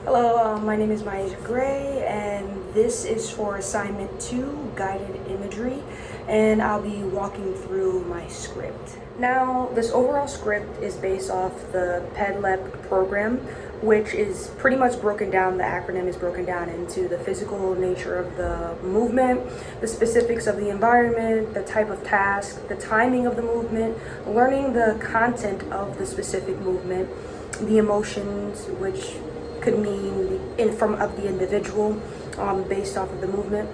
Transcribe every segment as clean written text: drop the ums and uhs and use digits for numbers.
Hello, my name is Imagery, and this is for assignment 2, guided imagery, and I'll be walking through my script. Now, this overall script is based off the PEDLEP program, which is pretty much broken down. The acronym is broken down into the physical nature of the movement, the specifics of the environment, the type of task, the timing of the movement, learning the content of the specific movement, the emotions, which could mean of the individual based off of the movement,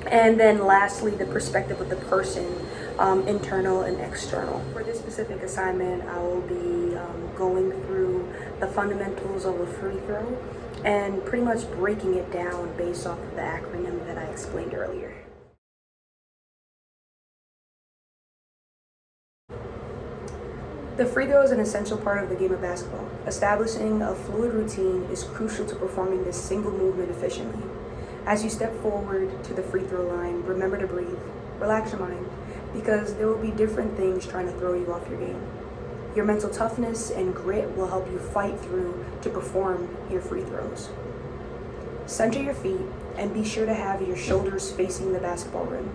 and then lastly the perspective of the person, internal and external. For this specific assignment, I will be going through the fundamentals of a free throw and pretty much breaking it down based off of the acronym that I explained earlier. The free throw is an essential part of the game of basketball. Establishing a fluid routine is crucial to performing this single movement efficiently. As you step forward to the free throw line, remember to breathe, relax your mind, because there will be different things trying to throw you off your game. Your mental toughness and grit will help you fight through to perform your free throws. Center your feet and be sure to have your shoulders facing the basketball rim,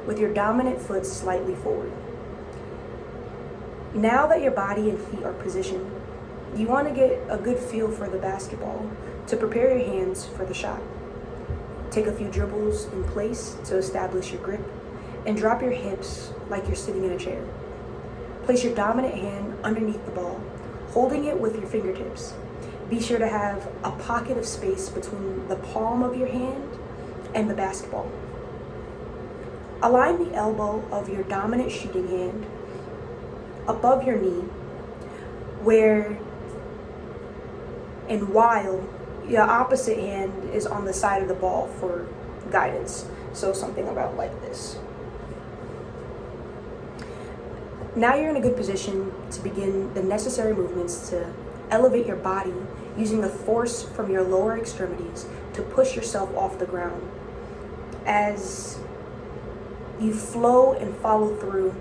with your dominant foot slightly forward. Now that your body and feet are positioned, you want to get a good feel for the basketball to prepare your hands for the shot. Take a few dribbles in place to establish your grip and drop your hips like you're sitting in a chair. Place your dominant hand underneath the ball, holding it with your fingertips. Be sure to have a pocket of space between the palm of your hand and the basketball. Align the elbow of your dominant shooting hand above your knee, while your opposite hand is on the side of the ball for guidance. So something about like this. Now you're in a good position to begin the necessary movements to elevate your body using the force from your lower extremities to push yourself off the ground as you flow and follow through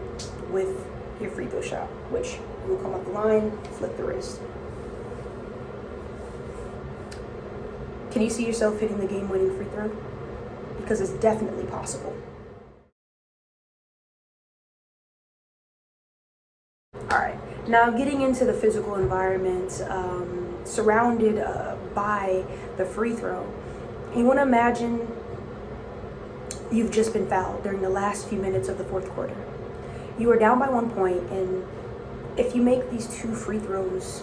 with your free throw shot, which will come up the line, flick the wrist. Can you see yourself hitting the game-winning free throw? Because it's definitely possible. All right, now getting into the physical environment, surrounded by the free throw, you want to imagine you've just been fouled during the last few minutes of the fourth quarter. You are down by 1 point, and if you make these 2 free throws,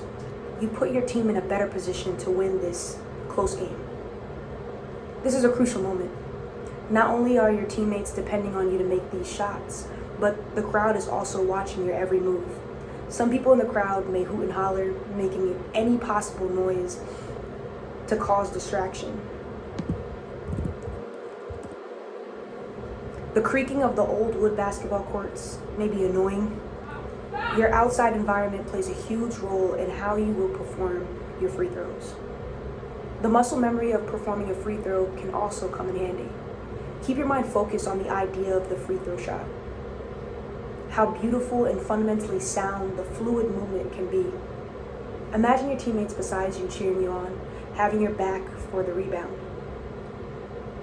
you put your team in a better position to win this close game. This is a crucial moment. Not only are your teammates depending on you to make these shots, but the crowd is also watching your every move. Some people in the crowd may hoot and holler, making any possible noise to cause distraction. The creaking of the old wood basketball courts may be annoying. Your outside environment plays a huge role in how you will perform your free throws. The muscle memory of performing a free throw can also come in handy. Keep your mind focused on the idea of the free throw shot. How beautiful and fundamentally sound the fluid movement can be. Imagine your teammates beside you cheering you on, having your back for the rebound.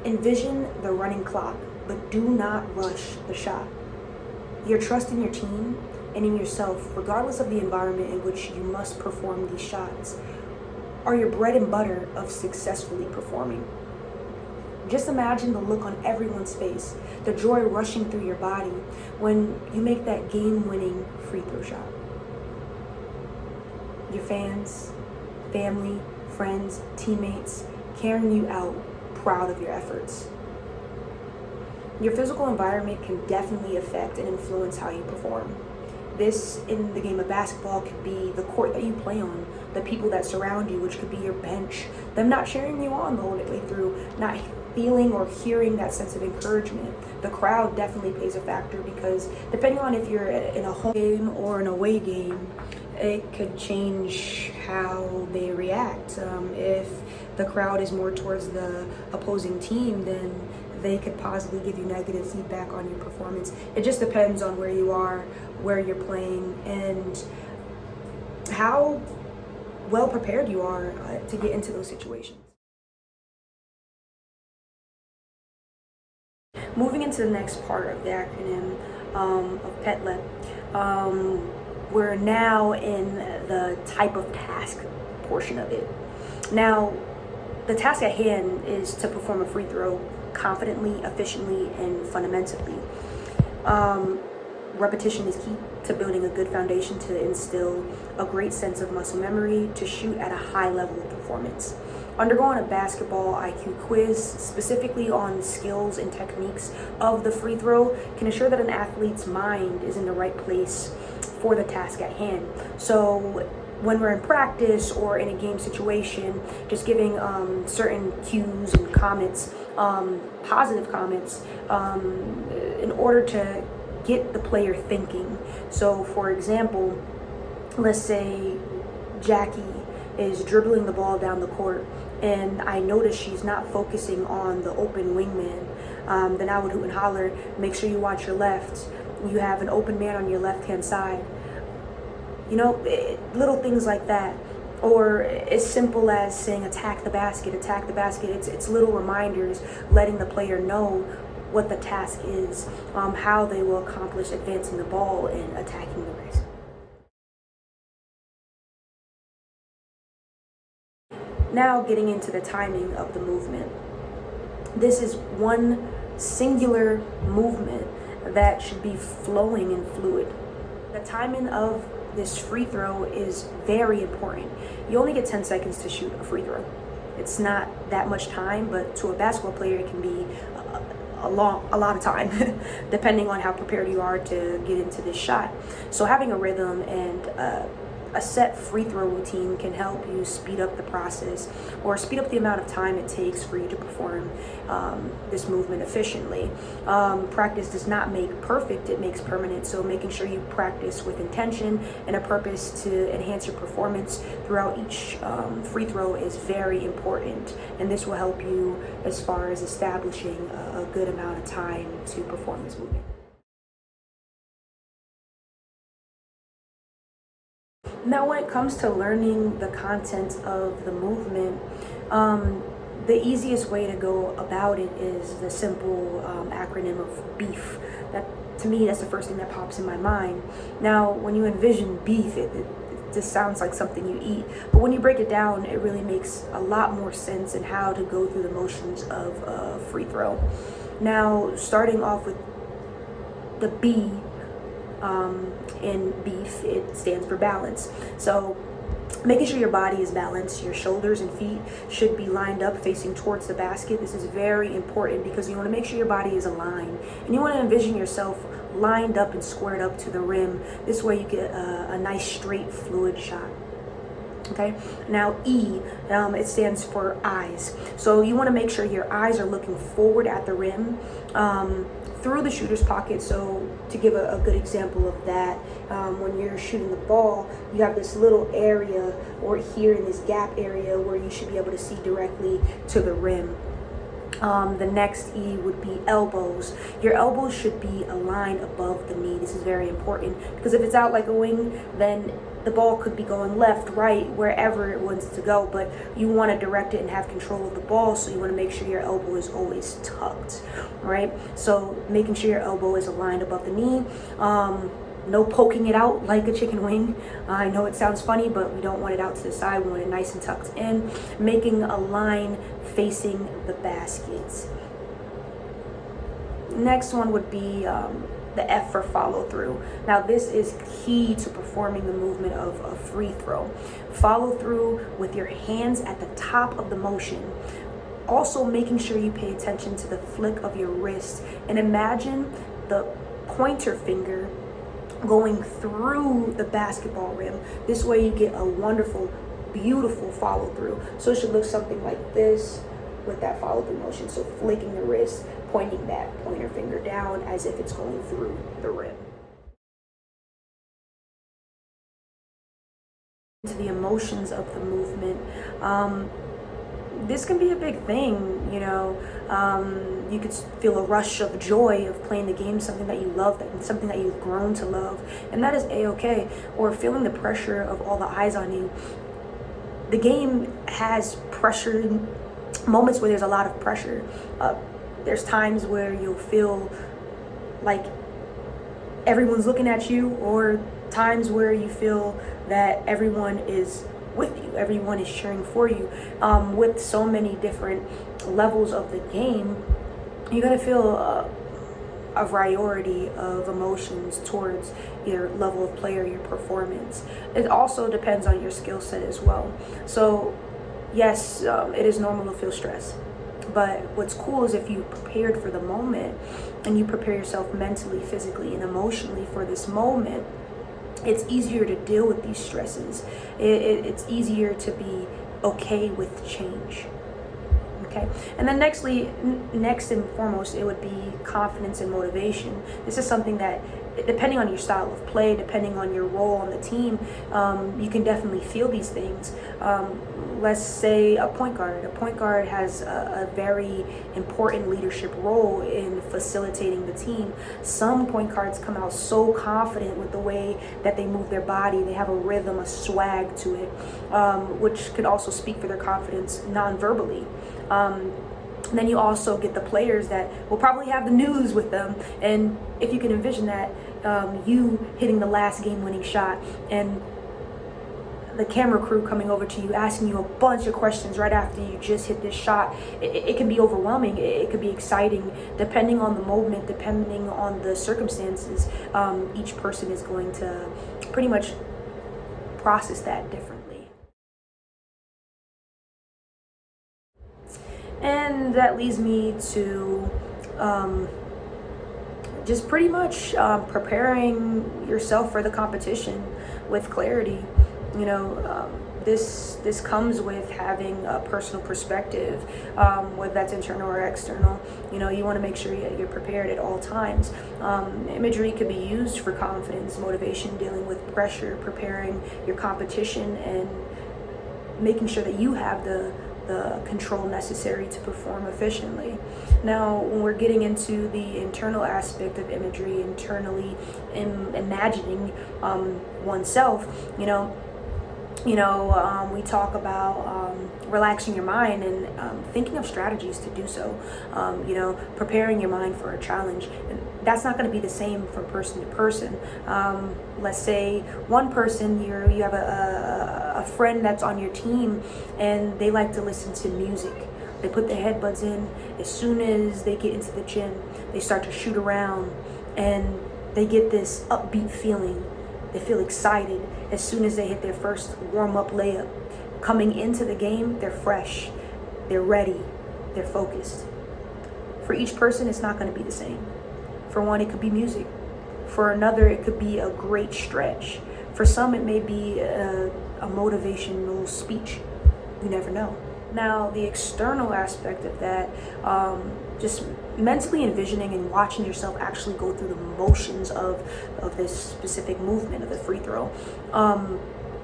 Envision the running clock, but do not rush the shot. Your trust in your team and in yourself, regardless of the environment in which you must perform these shots, are your bread and butter of successfully performing. Just imagine the look on everyone's face, the joy rushing through your body when you make that game-winning free throw shot. Your fans, family, friends, teammates, carrying you out, proud of your efforts. Your physical environment can definitely affect and influence how you perform. This, in the game of basketball, could be the court that you play on, the people that surround you, which could be your bench, them not cheering you on the whole way through, not feeling or hearing that sense of encouragement. The crowd definitely plays a factor because depending on if you're in a home game or an away game, it could change how they react. If the crowd is more towards the opposing team, then they could possibly give you negative feedback on your performance. It just depends on where you are, where you're playing, and how well prepared you are to get into those situations. Moving into the next part of the acronym of PETLEP, we're now in the type of task portion of it. Now, the task at hand is to perform a free throw confidently, efficiently, and fundamentally. Repetition is key to building a good foundation to instill a great sense of muscle memory to shoot at a high level of performance. Undergoing a basketball IQ quiz specifically on skills and techniques of the free throw can ensure that an athlete's mind is in the right place for the task at hand. So when we're in practice or in a game situation, just giving certain cues and comments, positive comments, in order to get the player thinking. So for example, let's say Jackie is dribbling the ball down the court and I notice she's not focusing on the open wingman. Then I would hoot and holler, make sure you watch your left. You have an open man on your left-hand side. You know, little things like that. Or as simple as saying attack the basket, attack the basket. It's little reminders letting the player know what the task is, how they will accomplish advancing the ball and attacking the race. Now getting into the timing of the movement. This is one singular movement that should be flowing and fluid. The timing of this free throw is very important. You only get 10 seconds to shoot a free throw. It's not that much time, but to a basketball player it can be a lot of time depending on how prepared you are to get into this shot. So having a rhythm and a set free throw routine can help you speed up the process or speed up the amount of time it takes for you to perform this movement efficiently. Practice does not make perfect, it makes permanent. So making sure you practice with intention and a purpose to enhance your performance throughout each free throw is very important. And this will help you as far as establishing a good amount of time to perform this movement. Now, when it comes to learning the content of the movement, the easiest way to go about it is the simple acronym of BEEF. That, to me, that's the first thing that pops in my mind. Now, when you envision beef, it just sounds like something you eat. But when you break it down, it really makes a lot more sense in how to go through the motions of a free throw. Now, starting off with the B, in beef, it stands for balance. So making sure your body is balanced, your shoulders and feet should be lined up facing towards the basket. This is very important because you want to make sure your body is aligned and you want to envision yourself lined up and squared up to the rim. This way you get a nice straight fluid shot. Okay, now E, it stands for eyes. So you want to make sure your eyes are looking forward at the rim through the shooter's pocket. So to give a good example of that, when you're shooting the ball, you have this little area or here in this gap area where you should be able to see directly to the rim. The next E would be elbows. Your elbows should be aligned above the knee. This is very important because if it's out like a wing, then the ball could be going left, right, wherever it wants to go, but you want to direct it and have control of the ball, so you want to make sure your elbow is always tucked, right? So making sure your elbow is aligned above the knee. No poking it out like a chicken wing. I know it sounds funny, but we don't want it out to the side. We want it nice and tucked in. Making a line facing the baskets. Next one would be the F for follow through. Now this is key to performing the movement of a free throw. Follow through with your hands at the top of the motion. Also making sure you pay attention to the flick of your wrist and imagine the pointer finger going through the basketball rim. This way you get a wonderful, beautiful follow through. So it should look something like this with that follow through motion. So flicking the wrist, pointing that pointer finger down as if it's going through the rim. To the emotions of the movement. This can be a big thing, you know. You could feel a rush of joy of playing the game, something that you love, something that you've grown to love, and that is a-okay. Or feeling the pressure of all the eyes on you. the game has pressure, moments where there's a lot of pressure. There's times where you'll feel like everyone's looking at you, or times where you feel that everyone is with you, everyone is cheering for you. With so many different levels of the game, you're gonna feel a variety of emotions towards your level of player, your performance. It also depends on your skill set as well. So yes, it is normal to feel stress, but what's cool is if you prepared for the moment and you prepare yourself mentally, physically, and emotionally for this moment, it's easier to deal with these stresses. It's easier to be okay with change. Okay, and then next and foremost, it would be confidence and motivation. This is something that, depending on your style of play, depending on your role on the team, you can definitely feel these things. Let's say a point guard. A point guard has a very important leadership role in facilitating the team. Some point guards come out so confident with the way that they move their body. They have a rhythm, a swag to it, which could also speak for their confidence non-verbally. Then you also get the players that will probably have the news with them, and if you can envision that, you hitting the last game-winning shot and the camera crew coming over to you asking you a bunch of questions right after you just hit this shot, it can be overwhelming. It could be exciting, depending on the moment, depending on the circumstances. Each person is going to pretty much process that differently. And that leads me to just pretty much preparing yourself for the competition with clarity. You know, this comes with having a personal perspective, whether that's internal or external. You know, you want to make sure you're prepared at all times. Imagery can be used for confidence, motivation, dealing with pressure, preparing your competition, and making sure that you have the control necessary to perform efficiently. Now, when we're getting into the internal aspect of imagery, internally imagining oneself, we talk about relaxing your mind and thinking of strategies to do so. Preparing your mind for a challenge. And that's not going to be the same from person to person. Let's say one person, you have a friend that's on your team, and they like to listen to music. They put their headbuds in. As soon as they get into the gym, they start to shoot around, and they get this upbeat feeling. They feel excited as soon as they hit their first warm-up layup. Coming into the game, they're fresh, they're ready, they're focused. For each person, it's not going to be the same. For one, it could be music. For another, it could be a great stretch. For some, it may be a motivational speech. You never know. Now, the external aspect of that, just mentally envisioning and watching yourself actually go through the motions of this specific movement of the free throw.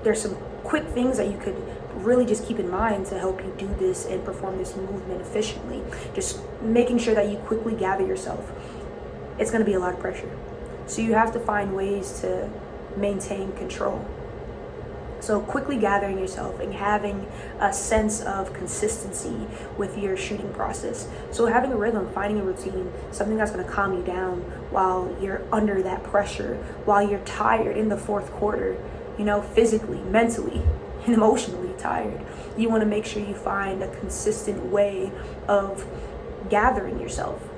There's some quick things that you could really just keep in mind to help you do this and perform this movement efficiently. Just making sure that you quickly gather yourself. It's going to be a lot of pressure. So you have to find ways to maintain control. So quickly gathering yourself and having a sense of consistency with your shooting process. So having a rhythm, finding a routine, something that's going to calm you down while you're under that pressure, while you're tired in the fourth quarter, physically, mentally, and emotionally tired. You want to make sure you find a consistent way of gathering yourself.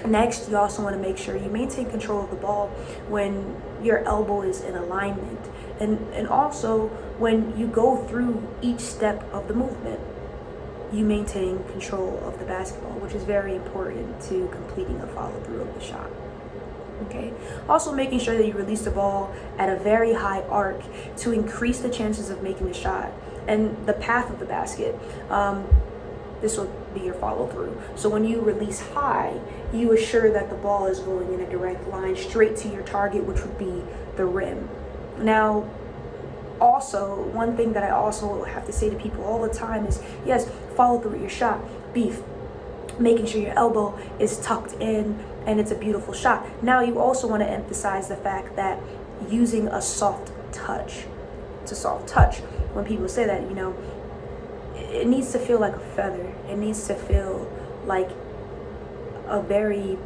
Next, you also want to make sure you maintain control of the ball when your elbow is in alignment. And also, when you go through each step of the movement, you maintain control of the basketball, which is very important to completing a follow-through of the shot. Okay. Also, making sure that you release the ball at a very high arc to increase the chances of making the shot and the path of the basket. This will be your follow-through. So when you release high, you assure that the ball is going in a direct line straight to your target, which would be the rim. Now, also, one thing that I also have to say to people all the time is, yes, follow through with your shot. Making sure your elbow is tucked in and it's a beautiful shot. Now, you also want to emphasize the fact that using a soft touch. to soft touch. When people say that, it needs to feel like a feather. It needs to feel like a very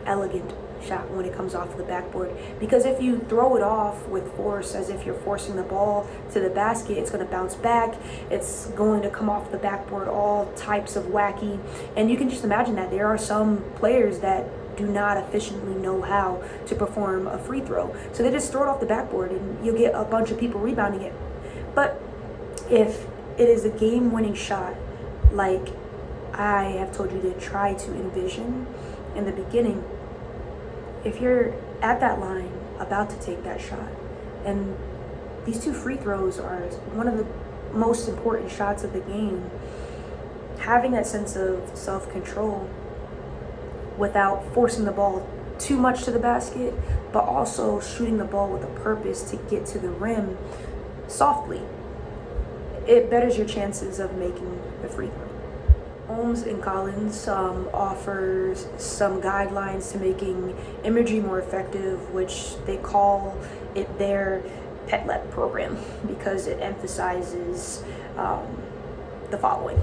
elegant shot when it comes off the backboard, because if you throw it off with force as if you're forcing the ball to the basket, it's going to bounce back, it's going to come off the backboard all types of wacky. And you can just imagine that there are some players that do not efficiently know how to perform a free throw, so they just throw it off the backboard and you'll get a bunch of people rebounding it. But if it is a game-winning shot, like I have told you to try to envision in the beginning, if you're at that line about to take that shot, and these 2 free throws are one of the most important shots of the game, having that sense of self-control without forcing the ball too much to the basket, but also shooting the ball with a purpose to get to the rim softly, it betters your chances of making the free throw. Holmes and Collins offers some guidelines to making imagery more effective, which they call it their PETLEP program, because it emphasizes the following.